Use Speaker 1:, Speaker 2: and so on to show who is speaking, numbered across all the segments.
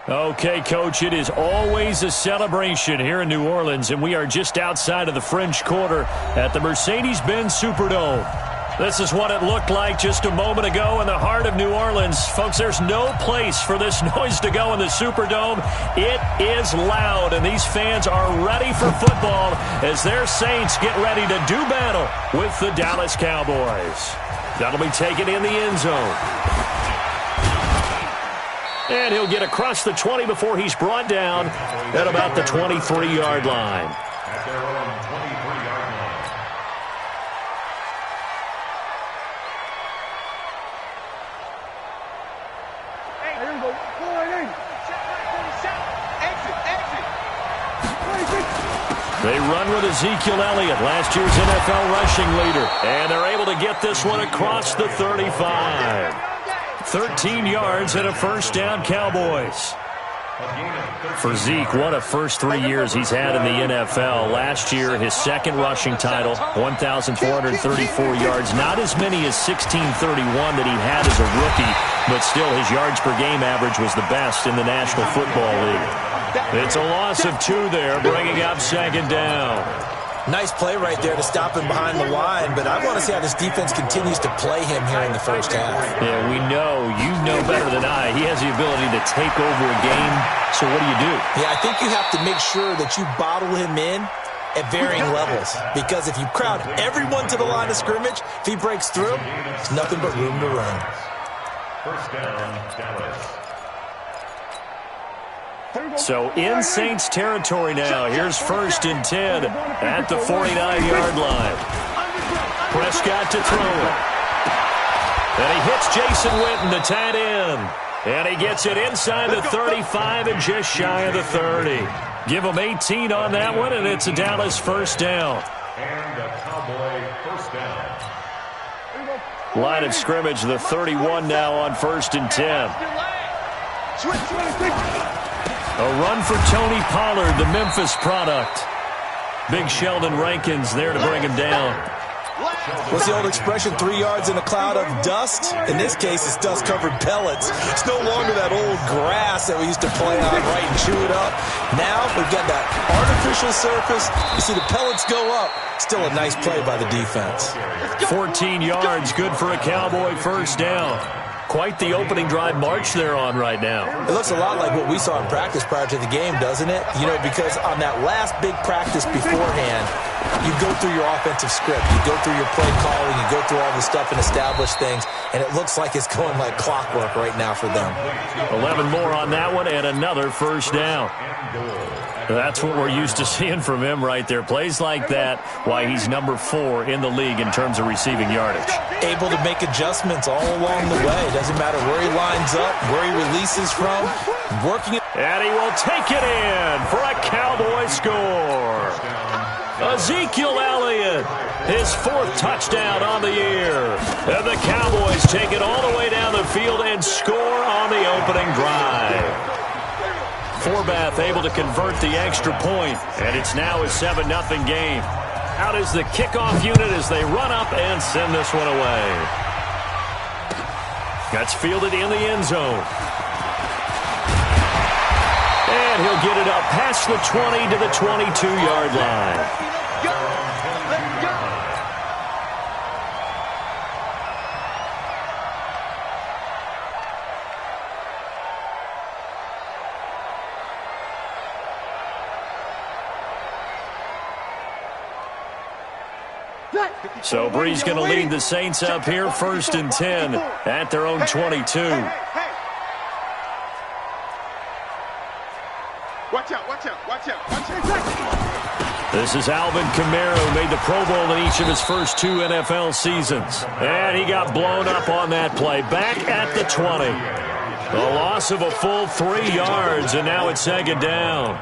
Speaker 1: Okay, Coach, it is always a celebration here in New Orleans, and we are just outside of the French Quarter at the Mercedes-Benz Superdome. This is what it looked like just a moment ago in the heart of New Orleans. Folks, there's no place for this noise to go in the Superdome. It is loud, and these fans are ready for football as their Saints get ready to do battle with the Dallas Cowboys. That'll be taken in the end zone. And he'll get across the 20 before he's brought down at about the 23-yard line.
Speaker 2: At their own 23-yard line.
Speaker 3: Hey, there you go.
Speaker 1: They run with Ezekiel Elliott, last year's NFL rushing leader. And they're able to get this one across the 35. 13 yards and a first down, Cowboys. For Zeke, what a first 3 years he's had in the NFL. Last year, his second rushing title, 1,434 yards. Not as many as 1,631 that he had as a rookie, but still his yards per game average was the best in the National Football League. It's a loss of 2 there, bringing up second down.
Speaker 4: Nice play right there to stop him behind the line, but I want to see how this defense continues to play him here in the first half.
Speaker 1: Yeah, we know, you know better than I, he has the ability to take over a game, so what do?
Speaker 4: Yeah, I think you have to make sure that you bottle him in at varying levels, because if you crowd everyone to the line of scrimmage, if he breaks through, there's nothing but room to run.
Speaker 2: First down, Dallas.
Speaker 1: So in Saints territory now. Here's 1st and 10 at the 49-yard line. Prescott to throw it. And he hits Jason Witten, the tight end. And he gets it inside the 35 and just shy of the 30. Give him 18 on that one, and it's a Dallas first down.
Speaker 2: And a Cowboy first down.
Speaker 1: Line of scrimmage, the 31 now on 1st and 10. A run for Tony Pollard, the Memphis product. Big Sheldon Rankins there to bring him down.
Speaker 4: What's the old expression, 3 yards in a cloud of dust? In this case, it's dust-covered pellets. It's no longer that old grass that we used to play on, right, and chew it up. Now we've got that artificial surface. You see the pellets go up. Still a nice play by the defense.
Speaker 1: 14 yards, good for a Cowboy first down. Quite the opening drive march they're on right now.
Speaker 4: It looks a lot like what we saw in practice prior to the game, doesn't it? You know, because on that last big practice beforehand, you go through your offensive script. You go through your play calling. You go through all the stuff and establish things. And it looks like it's going like clockwork right now for them.
Speaker 1: 11 more on that one and another first down. That's what we're used to seeing from him right there. Plays like that, why he's number 4 in the league in terms of receiving yardage.
Speaker 4: Able to make adjustments all along the way. Doesn't matter where he lines up, where he releases from. Working it.
Speaker 1: And he will take it in for a Cowboy score. Ezekiel Elliott, his 4th touchdown on the year. And the Cowboys take it all the way down the field and score on the opening drive. Forbath able to convert the extra point, and it's now a 7-0 game. Out is the kickoff unit as they run up and send this one away. That's fielded in the end zone. And he'll get it up past the 20 to the 22-yard line. So Bree's going to lead the Saints up here, 1st and 10 at their own 22.
Speaker 3: Watch out, watch out, watch out, watch out.
Speaker 1: This is Alvin Kamara, made the Pro Bowl in each of his first 2 NFL seasons. And he got blown up on that play. Back at the 20. A loss of a full 3 yards, and now it's 2nd down.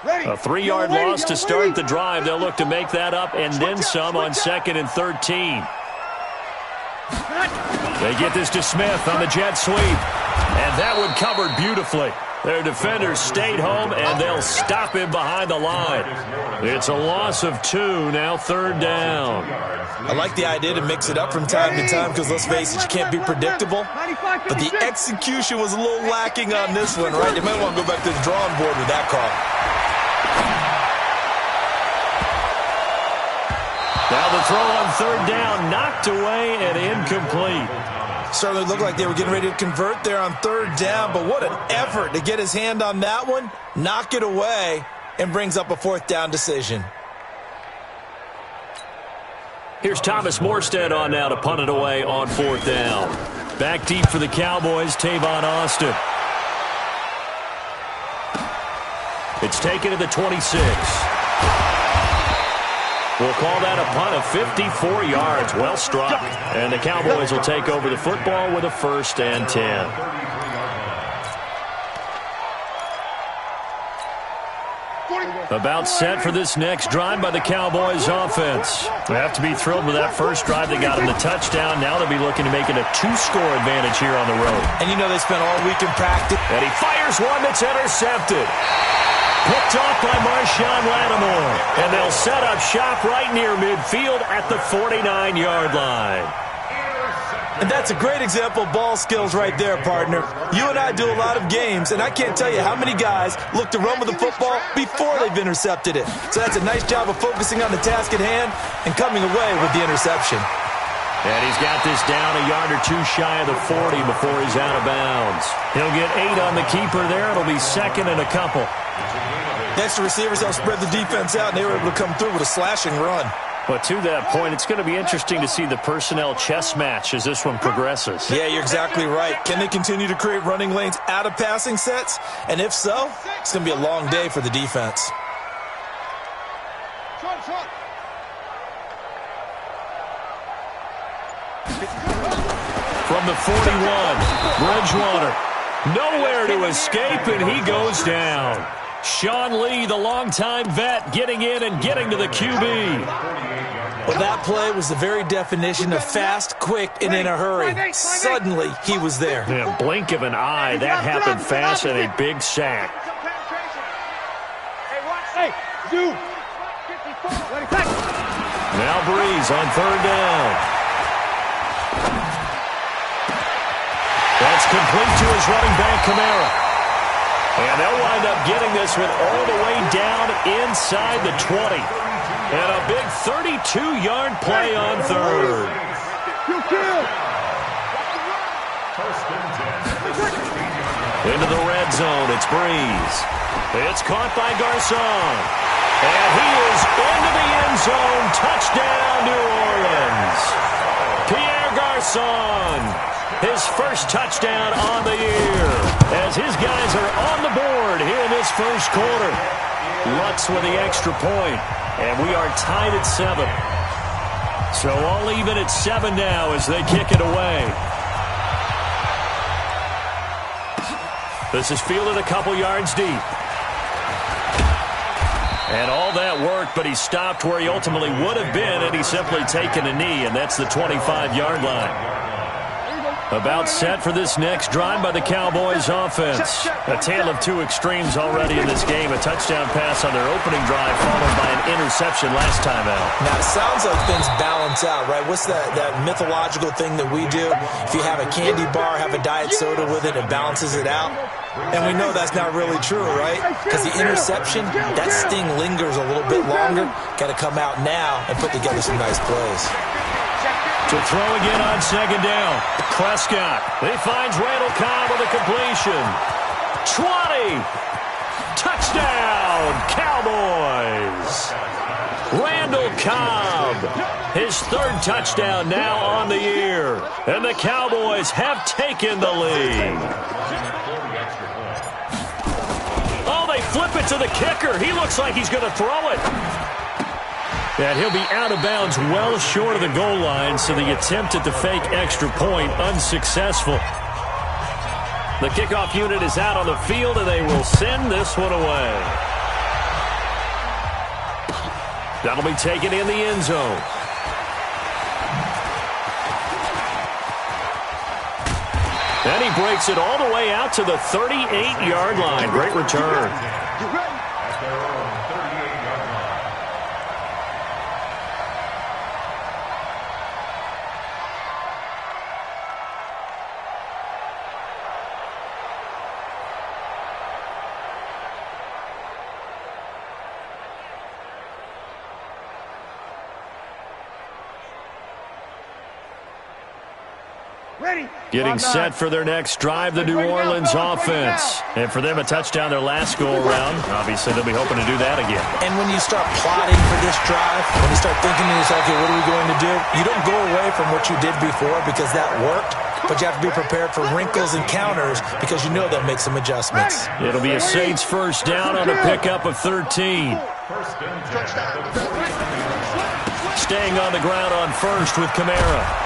Speaker 1: A 3-yard loss to start the drive. They'll look to make that up and then some on 2nd and 13. They get this to Smith on the jet sweep. And that one covered beautifully. Their defenders stayed home, and they'll stop him behind the line. It's a loss of 2, now 3rd down.
Speaker 4: I like the idea to mix it up from time to time because, let's face it, you can't be predictable. But the execution was a little lacking on this one, right? They might want to go back to the drawing board with that call.
Speaker 1: Now the throw on 3rd down, knocked away and incomplete.
Speaker 4: Certainly looked like they were getting ready to convert there on 3rd down, but what an effort to get his hand on that one, knock it away, and brings up a 4th down decision.
Speaker 1: Here's Thomas Morstead on now to punt it away on 4th down. Back deep for the Cowboys, Tavon Austin. It's taken to the 26. We'll call that a punt of 54 yards. Well struck. And the Cowboys will take over the football with a 1st and 10. About set for this next drive by the Cowboys offense. We have to be thrilled with that first drive that got them the touchdown. Now they'll be looking to make it a 2-score advantage here on the road.
Speaker 4: And you know they spent all week in practice.
Speaker 1: And he fires one that's intercepted. Picked off by Marshawn Lattimore. And they'll set up shop right near midfield at the 49-yard line.
Speaker 4: And that's a great example of ball skills right there, partner. You and I do a lot of games, and I can't tell you how many guys look to run with the football before they've intercepted it. So that's a nice job of focusing on the task at hand and coming away with the interception.
Speaker 1: And he's got this down a yard or 2 shy of the 40 before he's out of bounds. He'll get 8 on the keeper there. It'll be 2nd and a couple.
Speaker 4: Next, the receivers helped spread the defense out, and they were able to come through with a slashing run.
Speaker 1: But to that point, it's going to be interesting to see the personnel chess match as this one progresses.
Speaker 4: Yeah, you're exactly right. Can they continue to create running lanes out of passing sets? And if so, it's going to be a long day for the defense.
Speaker 1: From the 41, Bridgewater. Nowhere to escape, and he goes down. Sean Lee, the longtime vet, getting in and getting to the QB.
Speaker 4: Well, that play was the very definition of fast, quick, and in a hurry. Suddenly, he was there.
Speaker 1: In a blink of an eye, that happened fast and a big sack. Now Breeze on 3rd down. That's complete to his running back, Kamara. And they'll wind up getting this one all the way down inside the 20. And a big 32-yard play on 3rd. Into the red zone, it's Breeze. It's caught by Garcon. And he is into the end zone. Touchdown, New Orleans. Pierre Garcon, his first touchdown on the year, as his guys are on the board here in this first quarter. Lutz with the extra point, and we are tied at 7. So all even at 7 now as they kick it away. This is fielded a couple yards deep. And all that worked, but he stopped where he ultimately would have been, and he's simply taken a knee, and that's the 25-yard line. About set for this next drive by the Cowboys offense. A tale of 2 extremes already in this game. A touchdown pass on their opening drive followed by an interception last time out.
Speaker 4: Now, it sounds like things balance out, right? What's that mythological thing that we do? If you have a candy bar, have a diet soda with it, it balances it out. And we know that's not really true, right? Because the interception, that sting lingers a little bit longer. Got to come out now and put together some nice plays.
Speaker 1: To throw again on 2nd down. Prescott. He finds Randall Cobb with a completion. 20. Touchdown, Cowboys. Randall Cobb. His 3rd touchdown now on the year. And the Cowboys have taken the lead. Oh, they flip it to the kicker. He looks like he's going to throw it. And he'll be out of bounds well short of the goal line, so the attempt at the fake extra point unsuccessful. The kickoff unit is out on the field, and they will send this one away. That'll be taken in the end zone. And he breaks it all the way out to the 38-yard line. Great return.
Speaker 3: You ready?
Speaker 2: At their own 38-yard line.
Speaker 3: Ready?
Speaker 1: Getting set for their next drive, the New Orleans offense. And for them, a touchdown their last go-around. Obviously, they'll be hoping to do that again.
Speaker 4: And when you start plotting for this drive, when you start thinking to yourself, okay, what are we going to do? You don't go away from what you did before because that worked, but you have to be prepared for wrinkles and counters because you know they'll make some adjustments.
Speaker 1: It'll be a Saints first down on a pickup of 13.
Speaker 2: First and 10.
Speaker 1: Staying on the ground on first with Kamara.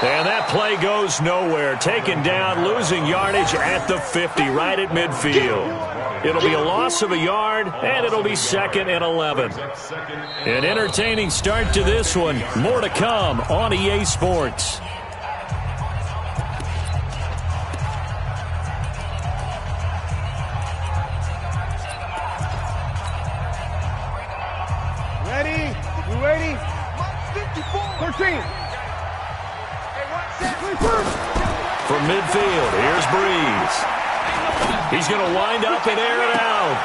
Speaker 1: And that play goes nowhere. Taken down, losing yardage at the 50, right at midfield. It'll be a loss of a yard, and it'll be 2nd and 11. An entertaining start to this one. More to come on EA Sports.
Speaker 3: Ready? You ready? 13.
Speaker 1: From midfield, here's Breeze. He's going to wind up and air it out.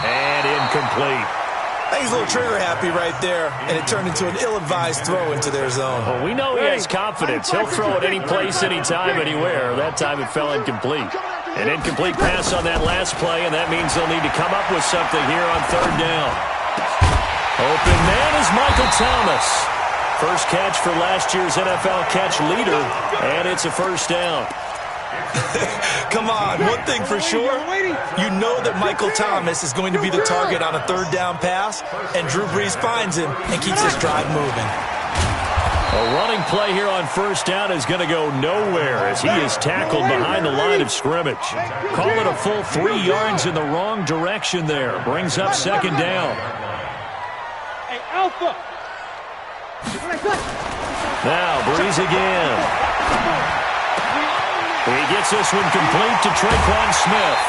Speaker 1: And incomplete.
Speaker 4: I think he's a little trigger happy right there, and it turned into an ill-advised throw into their zone.
Speaker 1: Well, we know he has confidence. He'll throw it any place, anytime, anywhere. That time it fell incomplete. An incomplete pass on that last play, and that means they'll need to come up with something here on 3rd down. Open man is Michael Thomas. First catch for last year's NFL catch leader, and it's a first down.
Speaker 4: Come on, one thing for sure, you know that Michael Thomas is going to be the target on a 3rd down pass, and Drew Brees finds him and keeps this drive moving.
Speaker 1: A running play here on first down is going to go nowhere as he is tackled behind the line of scrimmage. Call it a full 3 yards in the wrong direction there. Brings up 2nd down.
Speaker 3: Hey, Alpha.
Speaker 1: Now, Breeze again. He gets this one complete to Tre'Quan Smith.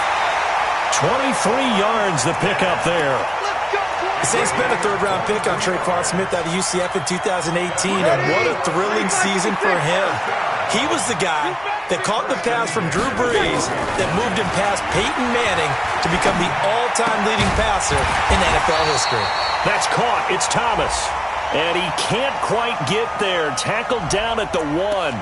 Speaker 1: 23 yards the pickup there.
Speaker 4: The Saints spent a 3rd-round pick on Tre'Quan Smith out of UCF in 2018, and what a thrilling season for him. He was the guy that caught the pass from Drew Brees that moved him past Peyton Manning to become the all-time leading passer in NFL history.
Speaker 1: That's caught. It's Thomas. And he can't quite get there. Tackled down at the 1.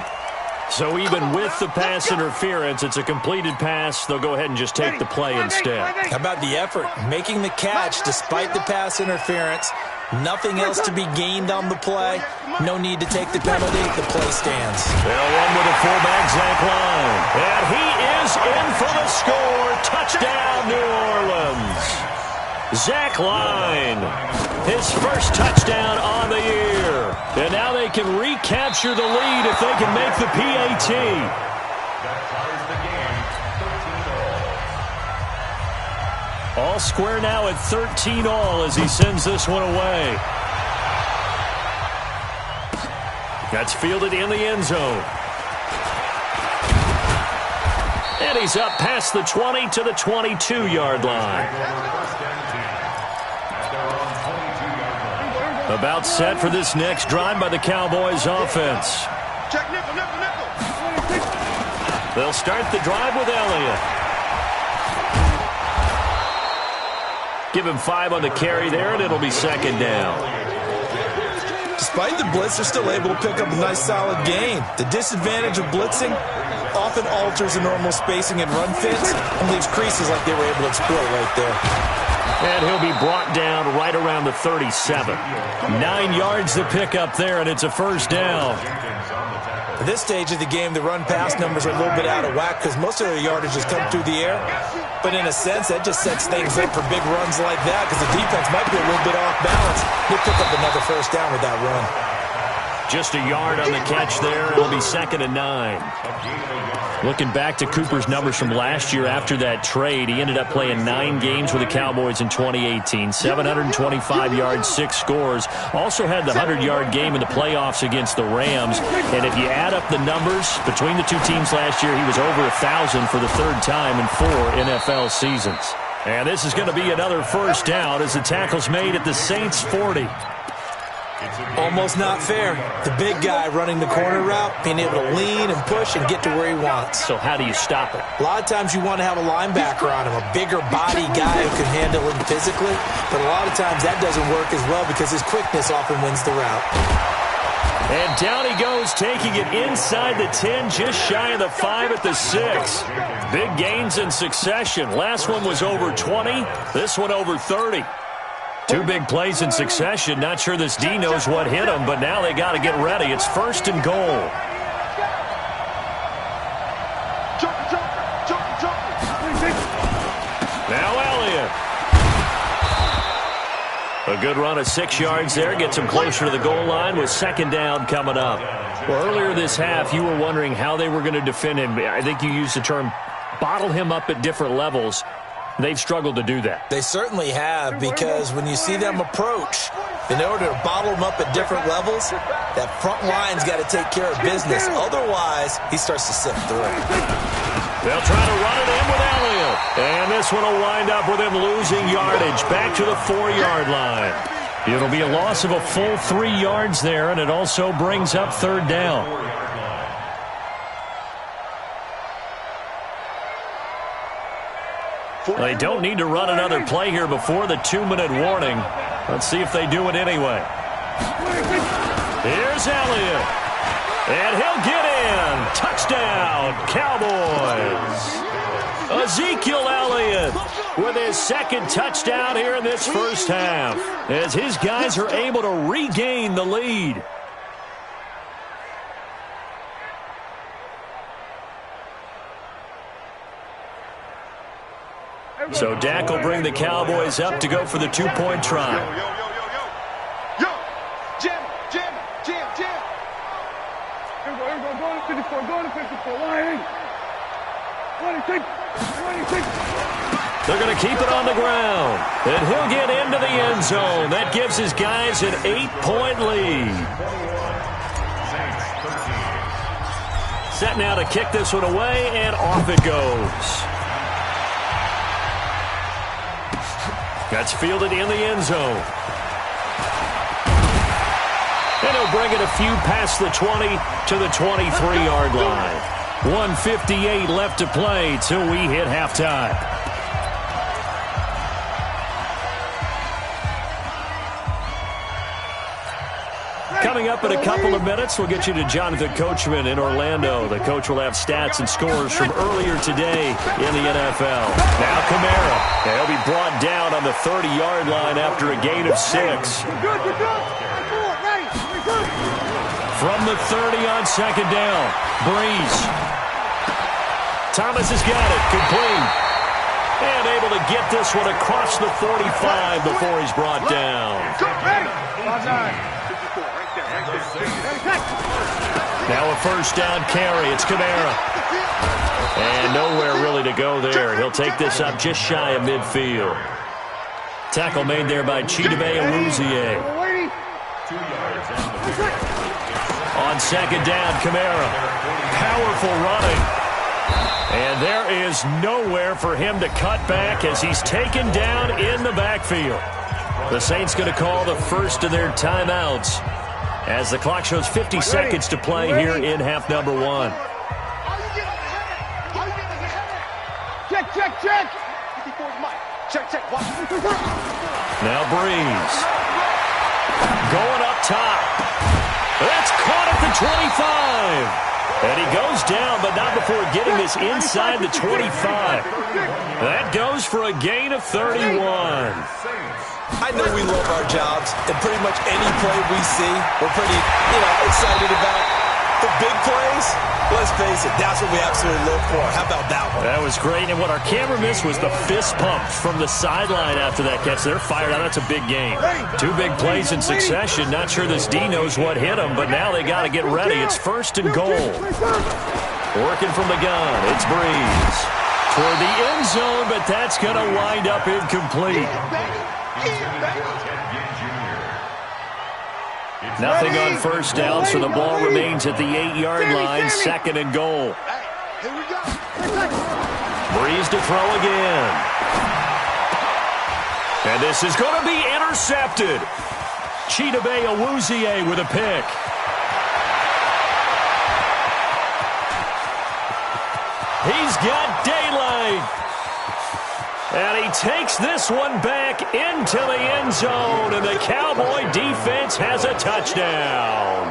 Speaker 1: So even with the pass interference, it's a completed pass. They'll go ahead and just take the play instead.
Speaker 4: How about the effort? Making the catch despite the pass interference. Nothing else to be gained on the play. No need to take the penalty. The play stands.
Speaker 1: They'll run with a fullback, Zach Line. And he is in for the score. Touchdown, New Orleans. Zach Line, his first touchdown on the year. And now they can recapture the lead if they can make the PAT.
Speaker 2: That ties the game 13-all.
Speaker 1: All square now at 13-all as he sends this one away. That's fielded in the end zone. And he's up past the 20 to the 22-yard line. About set for this next drive by the Cowboys offense.
Speaker 3: Check nickel.
Speaker 1: They'll start the drive with Elliott. Give him 5 on the carry there, and it'll be 2nd down.
Speaker 4: Despite the blitz, they're still able to pick up a nice solid gain. The disadvantage of blitzing often alters the normal spacing and run fits and leaves creases like they were able to exploit right there.
Speaker 1: And he'll be brought down right around the 37. 9 yards to pick up there, and it's a first down.
Speaker 4: At this stage of the game, the run-pass numbers are a little bit out of whack because most of their yardage has come through the air. But in a sense, that just sets things up for big runs like that because the defense might be a little bit off balance. They pick up another first down with that run.
Speaker 1: Just a yard on the catch there. It'll be 2nd and 9. Looking back to Cooper's numbers from last year after that trade, he ended up playing 9 games with the Cowboys in 2018. 725 yards, 6 scores. Also had the 100-yard game in the playoffs against the Rams. And if you add up the numbers between the two teams last year, he was over 1,000 for the 3rd time in 4 NFL seasons. And this is going to be another first down as the tackle's made at the Saints' 40.
Speaker 4: Almost not fair. The big guy running the corner route, being able to lean and push and get to where he wants.
Speaker 1: So how do you stop it?
Speaker 4: A lot of times you want to have a linebacker on him, a bigger body guy who can handle him physically. But a lot of times that doesn't work as well because his quickness often wins the route.
Speaker 1: And down he goes, taking it inside the 10, just shy of the 5 at the 6. Big gains in succession. Last one was over 20. This one over 30. 2 big plays in succession. Not sure this D knows what hit him, but now they got to get ready. It's 1st and goal. Now Elliott. A good run of 6 yards there. Gets him closer to the goal line with 2nd down coming up. Well, earlier this half, you were wondering how they were going to defend him. I think you used the term bottle him up at different levels. They've struggled to do that.
Speaker 4: They certainly have, because when you see them approach, in order to bottle them up at different levels, that front line's got to take care of business. Otherwise, he starts to sift through.
Speaker 1: They'll try to run it in with Elliott. And this one will wind up with him losing yardage back to the 4-yard line. It'll be a loss of a full 3 yards there, and it also brings up 3rd down. They don't need to run another play here before the 2-minute warning. Let's see if they do it anyway. Here's Elliott. And he'll get in. Touchdown, Cowboys. Ezekiel Elliott with his 2nd touchdown here in this first half, as his guys are able to regain the lead. So Dak will bring the Cowboys up to go for the 2-point try.
Speaker 3: Yo, jam. Here we go, go to 54, line. 26.
Speaker 1: They're going to keep it on the ground, and he'll get into the end zone. That gives his guys an 8-point lead. Set now to kick this one away, and off it goes. That's fielded in the end zone. And he'll bring it a few past the 20 to the 23-yard line. 1:58 left to play till we hit halftime. Coming up in a couple of minutes, we'll get you to Jonathan Coachman in Orlando. The coach will have stats and scores from earlier today in the NFL. Now Kamara. And he'll be brought down on the 30-yard line after a gain of 6. From the 30 on 2nd down. Breeze. Thomas has got it. Complete. And able to get this one across the 45 before he's brought down. Now a first down carry. It's Kamara. And nowhere really to go there. He'll take this up just shy of midfield. Tackle made there by Chidobe Awuzie. On 2nd down, Kamara. Powerful running. And there is nowhere for him to cut back as he's taken down in the backfield. The Saints going to call the first of their timeouts as the clock shows 50 seconds to play here in half number 1.
Speaker 3: Check.
Speaker 1: Now Breeze. Going up top. That's caught at the 25. And he goes down, but not before getting this inside the 25. That goes for a gain of 31.
Speaker 4: I know we love our jobs, and pretty much any play we see, we're pretty, excited about. The big plays, let's face it, that's what we absolutely live for. How about that one?
Speaker 1: That was great, and what our camera missed was the fist pump from the sideline after that catch. They're fired out. That's a big game. 2 big plays in succession. Not sure this D knows what hit him, but now they got to get ready. It's 1st and goal. Working from the gun, it's Breeze. Toward the end zone, but that's going to wind up incomplete. Nothing on 1st down, so the ball remains at the 8-yard line, 2nd and goal. Breeze to throw again. And this is going to be intercepted. Chidobe Awuzie with a pick. He's got daylight. And he takes this one back into the end zone, and the Cowboy defense has a touchdown.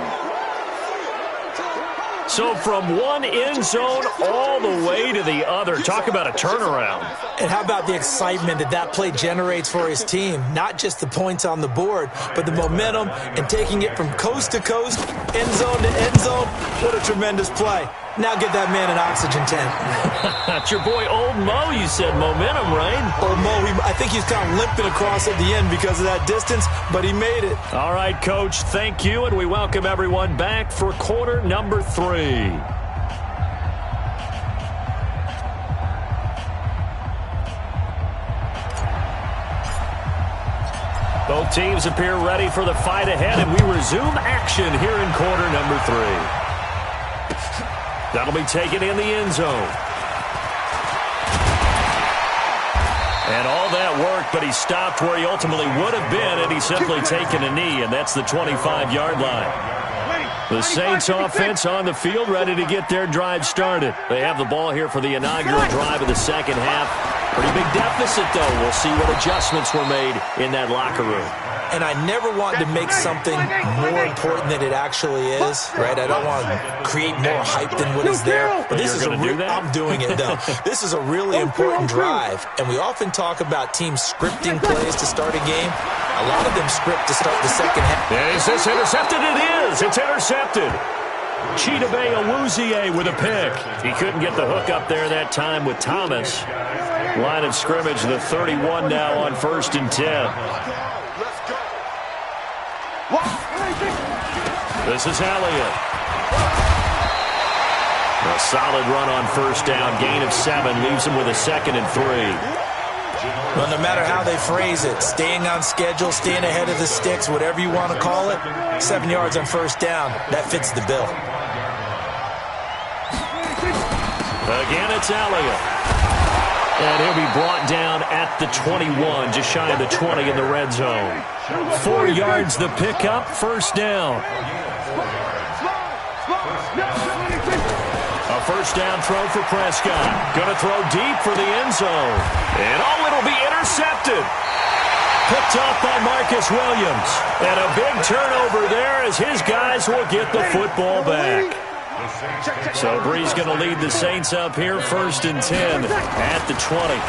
Speaker 1: So from one end zone all the way to the other. Talk about a turnaround.
Speaker 4: And how about the excitement that play generates for his team? Not just the points on the board, but the momentum and taking it from coast to coast, end zone to end zone. What a tremendous play. Now get that man an oxygen tent.
Speaker 1: That's your boy Old Mo. You said momentum, right?
Speaker 4: Old Mo, I think he's kind of limping across at the end because of that distance, but he made it.
Speaker 1: All right, Coach, thank you, and we welcome everyone back for quarter number 3. Both teams appear ready for the fight ahead, and we resume action here in quarter number 3. That'll be taken in the end zone. And all that work, but he stopped where he ultimately would have been, and he's simply taken a knee, and that's the 25-yard line. The Saints offense on the field, ready to get their drive started. They have the ball here for the inaugural drive of the second half. Pretty big deficit, though. We'll see what adjustments were made in that locker room.
Speaker 4: And I never want to make something more important than it actually is, right? I don't want to create more hype than what is there. But this is I'm doing it, though. This is a really important drive. And we often talk about teams scripting plays to start a game. A lot of them script to start the second half.
Speaker 1: Is this intercepted? It is. It's intercepted. Chidobe Awuzie with a pick. He couldn't get the hook up there that time with Thomas. Line of scrimmage, the 31 now on 1st and 10. This is Elliott. A solid run on 1st down. Gain of 7 leaves him with a 2nd and 3.
Speaker 4: Well, no matter how they phrase it, staying on schedule, staying ahead of the sticks, whatever you want to call it, 7 yards on 1st down, that fits the bill.
Speaker 1: Again, it's Elliott. And he'll be brought down at the 21, just shy of the 20 in the red zone. 4 yards the pickup, 1st down. A 1st down throw for Prescott. Going to throw deep for the end zone. And it'll be intercepted. Picked off by Marcus Williams. And a big turnover there as his guys will get the football back. So Breeze going to lead the Saints up here, 1st and 10 at the 20.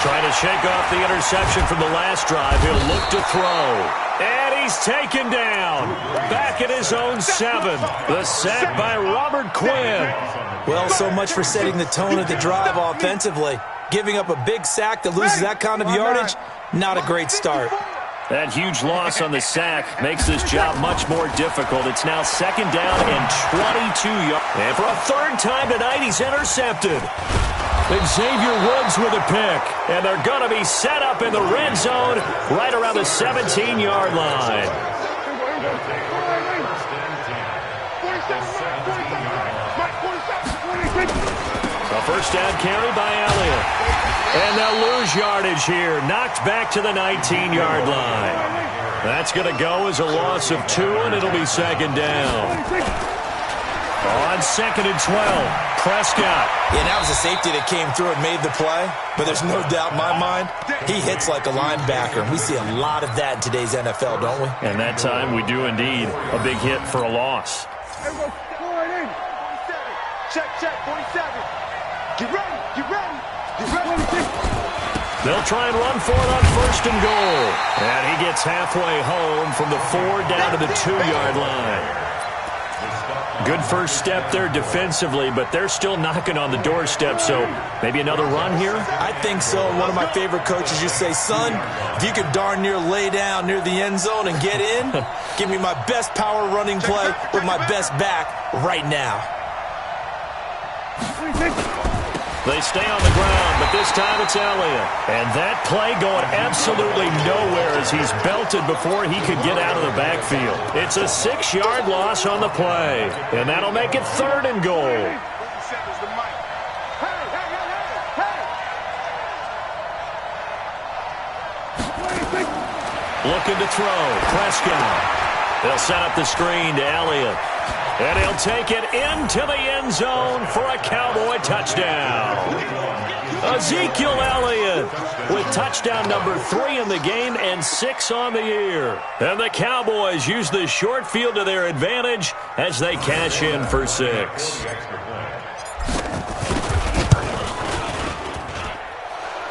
Speaker 1: Trying to shake off the interception from the last drive. He'll look to throw. And he's taken down. Back at his own 7. The sack by Robert Quinn.
Speaker 4: Well, so much for setting the tone of the drive offensively. Giving up a big sack that loses that kind of yardage, not a great start.
Speaker 1: That huge loss on the sack makes this job much more difficult. It's now 2nd down and 22 yards. And for a 3rd time tonight, he's intercepted. Xavier Woods with a pick. And they're going to be set up in the red zone right around the 17-yard line. A 1st down carry by Elliott. And they'll lose yardage here. Knocked back to the 19-yard line. That's going to go as a loss of 2, and it'll be 2nd down. On 2nd and 12, Prescott.
Speaker 4: Yeah, that was a safety that came through and made the play. But there's no doubt in my mind, he hits like a linebacker. We see a lot of that in today's NFL, don't we?
Speaker 1: And that time we do indeed. A big hit for a loss.
Speaker 3: Check, 47. Get ready, get ready.
Speaker 1: They'll try and run for it on 1st and goal. And he gets halfway home from the 4 down to the 2-yard line. Good first step there defensively, but they're still knocking on the doorstep, so maybe another run here?
Speaker 4: I think so. One of my favorite coaches used to say, son, if you could darn near lay down near the end zone and get in, give me my best power running play with my best back right now.
Speaker 1: They stay on the ground, but this time it's Elliott. And that play going absolutely nowhere as he's belted before he could get out of the backfield. It's a 6-yard loss on the play, and that'll make it 3rd and goal. Looking to throw. Prescott. They'll set up the screen to Elliott. And he'll take it into the end zone for a Cowboy touchdown. Ezekiel Elliott with touchdown number 3 in the game and 6 on the year. And the Cowboys use the short field to their advantage as they cash in for 6.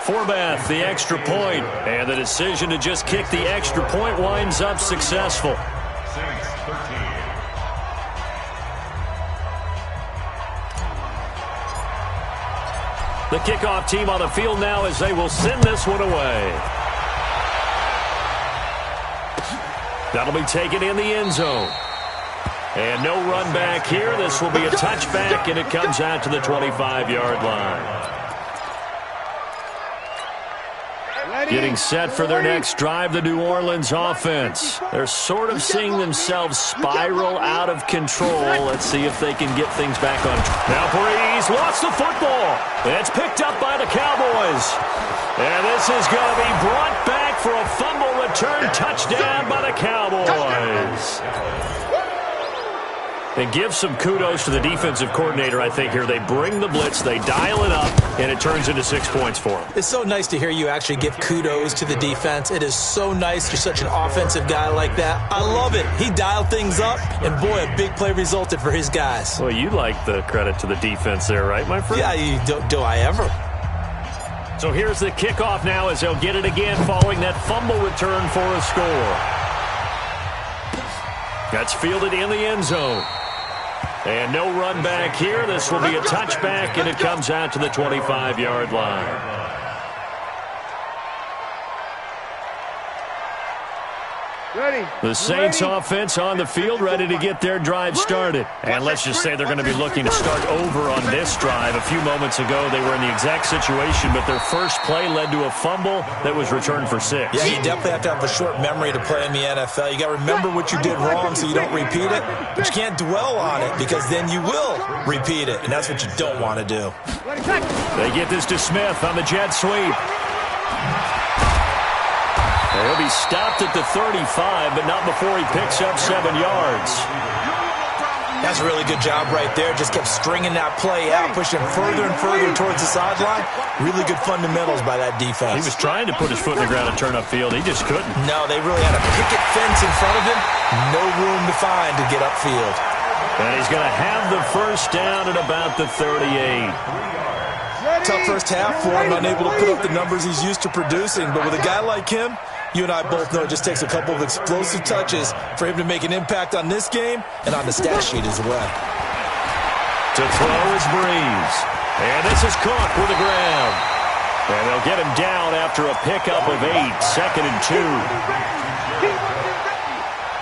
Speaker 1: Forbath, the extra point, and the decision to just kick the extra point winds up successful. The kickoff team on the field now as they will send this one away. That'll be taken in the end zone. And no run back here. This will be a touchback, and it comes out to the 25-yard line. Getting set for their next drive, the New Orleans offense. They're sort of seeing themselves spiral out of control. Let's see if they can get things back on track. Now Breeze lost the football. It's picked up by the Cowboys. And this is going to be brought back for a fumble return touchdown by the Cowboys. And give some kudos to the defensive coordinator, I think, here. They bring the blitz, they dial it up, and it turns into 6 points for them.
Speaker 4: It's so nice to hear you actually give kudos to the defense. It is so nice. You're such an offensive guy like that. I love it. He dialed things up, and boy, a big play resulted for his guys.
Speaker 1: Well, you like the credit to the defense there, right, my friend?
Speaker 4: Yeah, do I ever?
Speaker 1: So here's the kickoff now as they'll get it again following that fumble return for a score. That's fielded in the end zone. And no run back here. This will be a touchback, and it comes out to the 25-yard line. The Saints offense on the field, ready to get their drive started. And let's just say they're going to be looking to start over on this drive. A few moments ago, they were in the exact situation, but their first play led to a fumble that was returned for 6.
Speaker 4: Yeah, you definitely have to have a short memory to play in the NFL. You got to remember what you did wrong so you don't repeat it, but you can't dwell on it because then you will repeat it, and that's what you don't want to do.
Speaker 1: They get this to Smith on the jet sweep. He'll be stopped at the 35, but not before he picks up 7 yards.
Speaker 4: That's a really good job right there. Just kept stringing that play out, pushing further and further towards the sideline. Really good fundamentals by that defense.
Speaker 1: He was trying to put his foot in the ground and turn upfield. He just couldn't.
Speaker 4: No, they really had a picket fence in front of him. No room to find to get upfield.
Speaker 1: And he's going to have the first down at about the 38.
Speaker 4: Tough first half for him, unable to put up the numbers he's used to producing. But with a guy like him, you and I both know it just takes a couple of explosive touches for him to make an impact on this game and on the stat sheet as well.
Speaker 1: To throw is Breeze. And this is caught for the ground. And they'll get him down after a pickup of 8, 2nd and 2.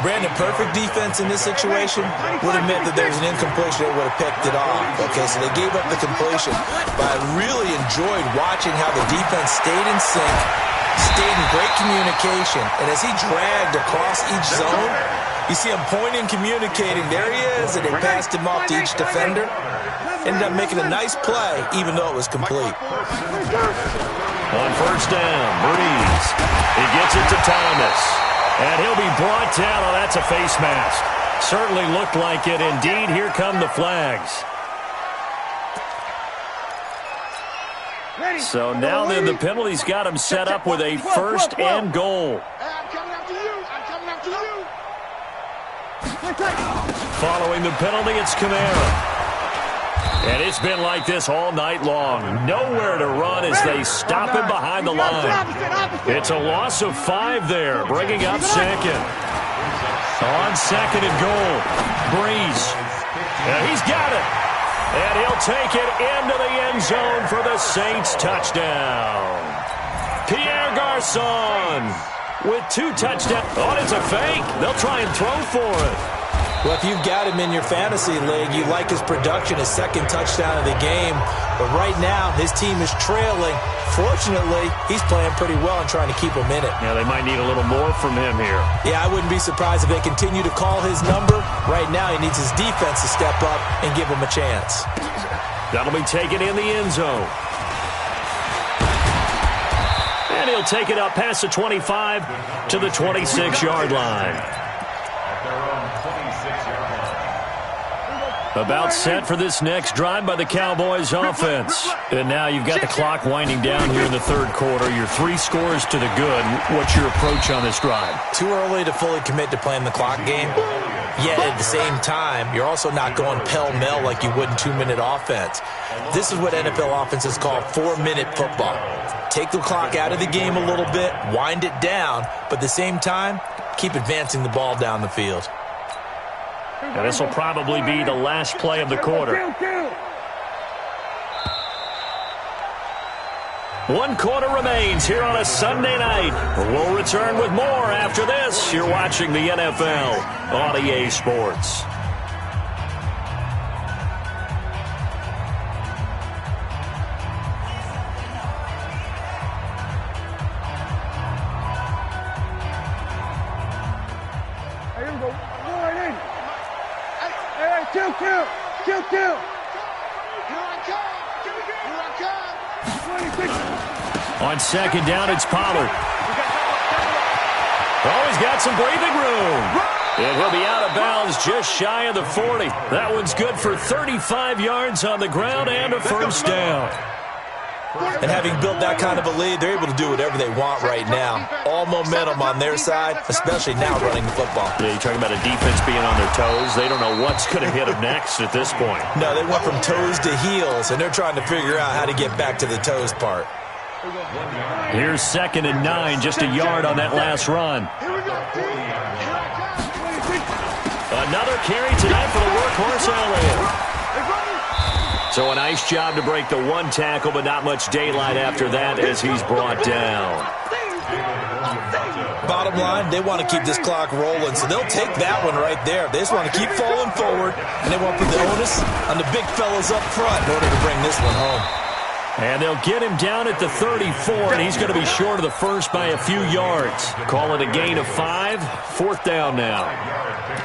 Speaker 4: Brandon, perfect defense in this situation would admit that there was an incompletion. They would have picked it off. Okay, so they gave up the completion. But I really enjoyed watching how the defense stayed in sync, stayed in great communication. And as he dragged across each zone, you see him pointing, communicating. There he is, and they passed him off to each defender. Ended up making a nice play, even though it was complete.
Speaker 1: On first down, Breeze. He gets it to Thomas. And he'll be brought down. Oh, that's a face mask. Certainly looked like it. Indeed, here come the flags. So now then the penalty's got him set up with a 1st and goal.
Speaker 3: I'm coming after you.
Speaker 1: Following the penalty, it's Kamara. And it's been like this all night long. Nowhere to run as they stop him behind the line. It's a loss of 5 there, bringing up 2nd. On 2nd and goal, Breeze. Yeah, he's got it. And he'll take it into the end zone for the Saints touchdown. Pierre Garçon with 2 touchdowns. Oh, it's a fake. They'll try and throw for it.
Speaker 4: Well, if you've got him in your fantasy league, you like his production, his 2nd touchdown of the game. But right now, his team is trailing. Fortunately, he's playing pretty well and trying to keep him in it.
Speaker 1: Yeah, they might need a little more from him here.
Speaker 4: Yeah, I wouldn't be surprised if they continue to call his number. Right now, he needs his defense to step up and give him a chance.
Speaker 1: That'll be taken in the end zone. And he'll take it up past the 25 to the 26-yard line. About set for this next drive by the Cowboys offense. And now you've got the clock winding down here in the 3rd quarter. Your 3 scores to the good. What's your approach on this drive?
Speaker 4: Too early to fully commit to playing the clock game. Yet at the same time, you're also not going pell-mell like you would in 2-minute offense. This is what NFL offenses call 4-minute football. Take the clock out of the game a little bit, wind it down, but at the same time, keep advancing the ball down the field.
Speaker 1: And this will probably be the last play of the quarter. 1 quarter remains here on a Sunday night. We'll return with more after this. You're watching the NFL on EA Sports.
Speaker 3: Kill.
Speaker 1: On 2nd down, it's Pollard. Oh, he's got some breathing room. And he'll be out of bounds just shy of the 40. That one's good for 35 yards on the ground and a 1st down.
Speaker 4: And having built that kind of a lead, they're able to do whatever they want right now. All momentum on their side, especially now running the football.
Speaker 1: Yeah, you're talking about a defense being on their toes. They don't know what's going to hit them next at this point.
Speaker 4: No, they went from toes to heels, and they're trying to figure out how to get back to the toes part.
Speaker 1: Here's 2nd and 9, just a yard on that last run. Another carry tonight for the workhorse Elliott. So a nice job to break the 1 tackle, but not much daylight after that as he's brought down.
Speaker 4: Bottom line, they want to keep this clock rolling, so they'll take that one right there. They just want to keep falling forward, and they want to put the onus on the big fellas up front in order to bring this one home.
Speaker 1: And they'll get him down at the 34, and he's going to be short of the first by a few yards. Call it a gain of 5, 4th down now.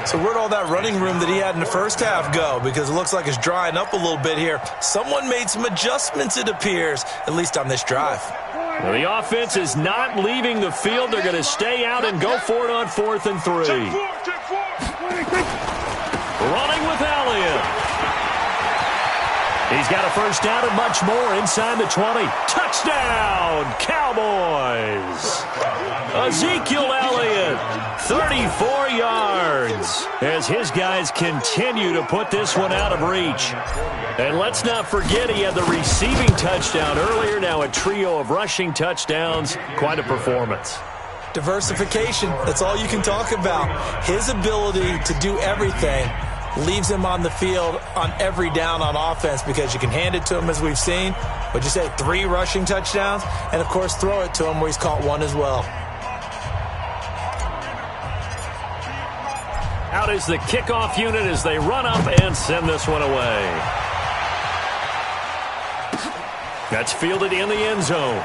Speaker 4: So where'd all that running room that he had in the first half go? Because it looks like it's drying up a little bit here. Someone made some adjustments, it appears, at least on this drive.
Speaker 1: Well, the offense is not leaving the field. They're going to stay out and go for it on 4th and 3. Running with Elliott. He's got a 1st down and much more inside the 20. Touchdown, Cowboys. Ezekiel Elliott, 34 yards, as his guys continue to put this one out of reach. And let's not forget he had the receiving touchdown earlier, now a trio of rushing touchdowns. Quite a performance.
Speaker 4: Diversification, that's all you can talk about. His ability to do everything leaves him on the field on every down on offense because you can hand it to him, as we've seen. What'd you say, 3 rushing touchdowns? And, of course, throw it to him where he's caught 1 as well.
Speaker 1: Out is the kickoff unit as they run up and send this one away. That's fielded in the end zone.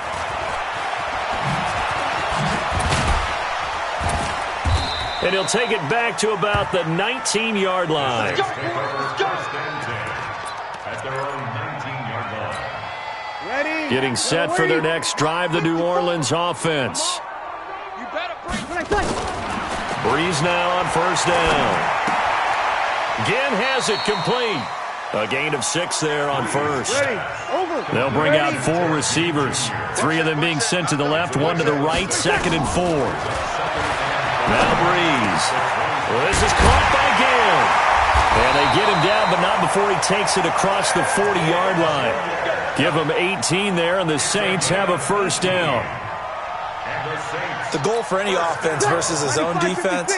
Speaker 1: And he'll take it back to about the 19-yard line. Getting set for their next drive, the New Orleans offense. Breeze now on 1st down. Ginn has it complete. A gain of 6 there on 1st. They'll bring out 4 receivers. 3 of them being sent to the left, 1 to the right, 2nd and 4. Now Breeze. Well, this is caught by Ginn. And they get him down, but not before he takes it across the 40-yard line. Give him 18 there, and the Saints have a 1st down.
Speaker 4: The goal for any offense versus his own defense,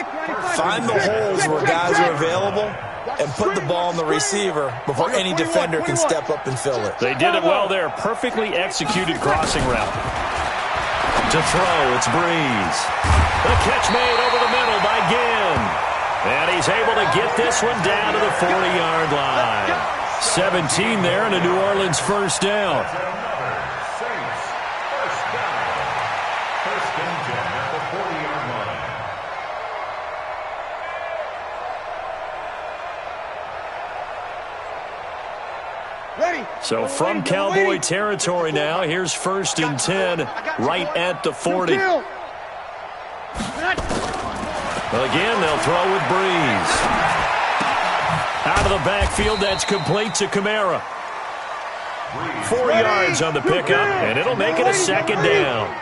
Speaker 4: find the holes where guys are available and put the ball on the receiver before any defender can step up and fill it.
Speaker 1: They did it well there. Perfectly executed crossing route. To throw, it's Breeze. The catch made over the middle by Ginn. And he's able to get this one down to the 40-yard line. 17 there and a New Orleans first down. So from Cowboy territory now, here's 1st and 10 right at the 40. Well, again, they'll throw with Breeze. Out of the backfield, that's complete to Kamara. 4 yards on the pickup, and it'll make it a 2nd down.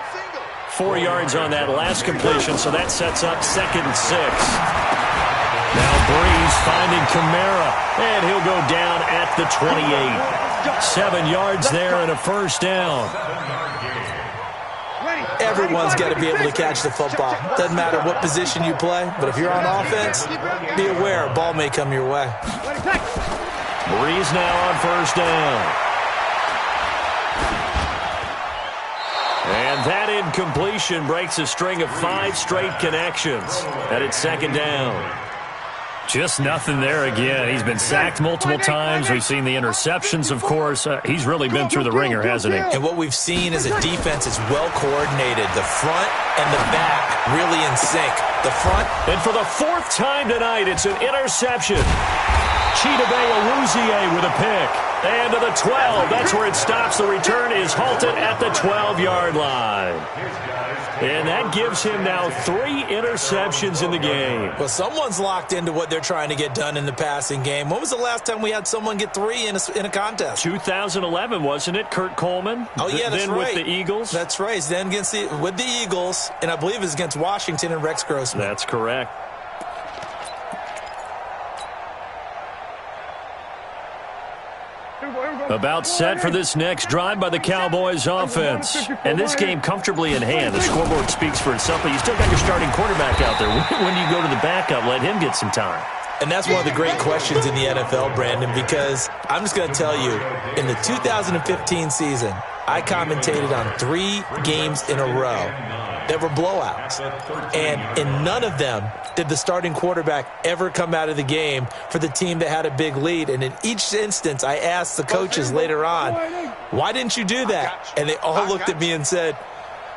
Speaker 1: 4 yards on that last completion, so that sets up 2nd and 6. Now Breeze finding Kamara, and he'll go down at the 28. 7 yards there and a first down.
Speaker 4: Everyone's got to be able to catch the football. Doesn't matter what position you play, but if you're on offense, be aware a ball may come your way.
Speaker 1: Breeze now on first down. And that incompletion breaks a string of 5 straight connections. And it's 2nd down. Just nothing there again. He's been sacked multiple times. We've seen the interceptions, of course. He's really been through the ringer, hasn't he?
Speaker 4: And what we've seen is a defense that's well coordinated. The front and the back really in sync. The front.
Speaker 1: And for the 4th time tonight, it's an interception. Chidobe Awuzie with a pick. And to the 12. That's where it stops. The return is halted at the 12-yard line. And that gives him now 3 interceptions in the game.
Speaker 4: Well, someone's locked into what they're trying to get done in the passing game. When was the last time we had someone get 3 in a contest?
Speaker 1: 2011, wasn't it? Kurt Coleman?
Speaker 4: Oh, yeah, that's
Speaker 1: then
Speaker 4: right.
Speaker 1: With the Eagles?
Speaker 4: That's right. Then with the Eagles, and I believe it's against Washington and Rex Grossman.
Speaker 1: That's correct. About set for this next drive by the Cowboys offense. And this game comfortably in hand. The scoreboard speaks for itself, but you still got your starting quarterback out there. When do you go to the backup? Let him get some time.
Speaker 4: And that's one of the great questions in the NFL, Brandon, because I'm just going to tell you, in the 2015 season, I commentated on 3 games in a row that were blowouts. And in none of them did the starting quarterback ever come out of the game for the team that had a big lead. And in each instance, I asked the coaches later on, why didn't you do that? And they all looked at me and said,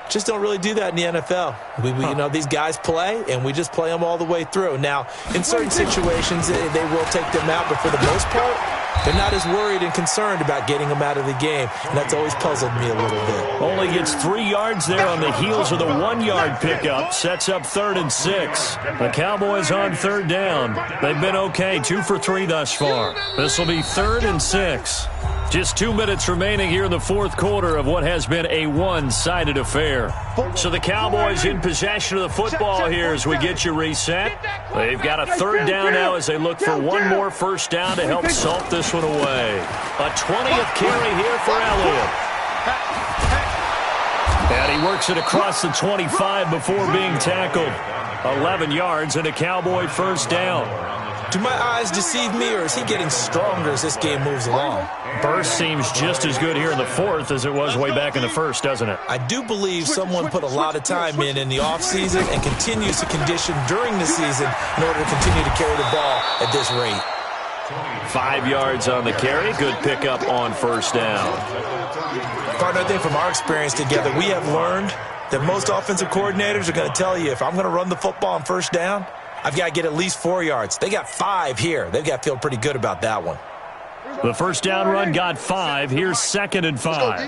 Speaker 4: just don't really do that in the NFL. We you know, these guys play, and we just play them all the way through. Now, in certain situations, they will take them out, but for the most part, they're not as worried and concerned about getting them out of the game, and that's always puzzled me a little bit.
Speaker 1: Only gets 3 yards there on the heels of the 1-yard pickup. Sets up 3rd and 6. The Cowboys on 3rd down. They've been okay, 2 for 3 thus far. This will be 3rd and 6. Just 2 minutes remaining here in the 4th quarter of what has been a one-sided affair. So the Cowboys in possession of the football here as we get you reset. They've got a 3rd down now as they look for one more first down to help salt this one away. A 20th carry here for Elliott. And he works it across the 25 before being tackled. 11 yards and a Cowboy first down.
Speaker 4: Do my eyes deceive me, or is he getting stronger as this game moves along?
Speaker 1: Burst seems just as good here in the 4th as it was way back in the 1st, doesn't it?
Speaker 4: I do believe someone put a lot of time in the offseason and continues to condition during the season in order to continue to carry the ball at this rate.
Speaker 1: 5 yards on the carry. Good pickup on first down.
Speaker 4: Partner, I think from our experience together, we have learned that most offensive coordinators are going to tell you, if I'm going to run the football on first down, I've got to get at least 4 yards. They got 5 here. They've got to feel pretty good about that one.
Speaker 1: The first down run got 5. Here's 2nd and 5.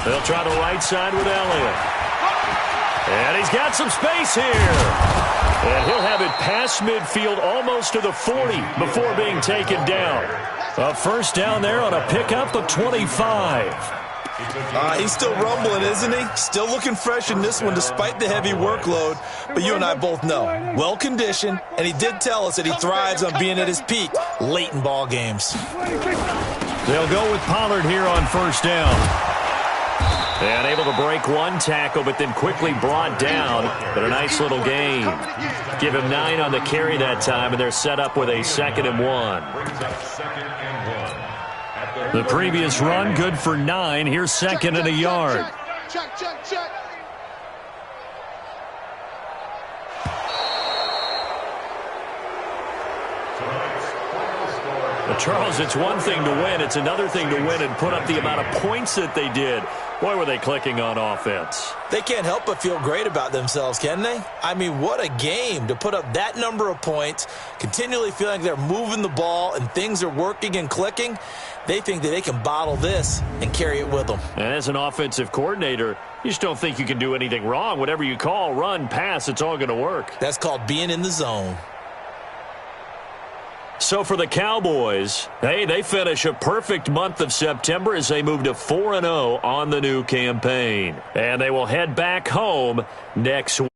Speaker 1: They'll try the right side with Elliott. And he's got some space here. And he'll have it past midfield almost to the 40 before being taken down. A first down there on a pickup of 25.
Speaker 4: He's still rumbling, isn't he? Still looking fresh in this one despite the heavy workload. But you and I both know, well-conditioned, and he did tell us that he thrives on being at his peak late in ball games.
Speaker 1: They'll go with Pollard here on first down. And able to break one tackle, but then quickly brought down. But a nice little gain. Give him 9 on the carry that time, and they're set up with a 2nd and 1.
Speaker 2: Brings up 2nd and 1.
Speaker 1: The previous run, good for 9. Here's 2nd and a yard.
Speaker 3: Check.
Speaker 1: Charles, it's one thing to win. It's another thing to win and put up the amount of points that they did. Boy, were they clicking on offense.
Speaker 4: They can't help but feel great about themselves, can they? I mean, what a game to put up that number of points, continually feeling like they're moving the ball and things are working and clicking. They think that they can bottle this and carry it with them.
Speaker 1: And as an offensive coordinator, you just don't think you can do anything wrong. Whatever you call, run, pass, it's all going to work.
Speaker 4: That's called being in the zone.
Speaker 1: So for the Cowboys, hey, they finish a perfect month of September as they move to 4-0 on the new campaign. And they will head back home next week.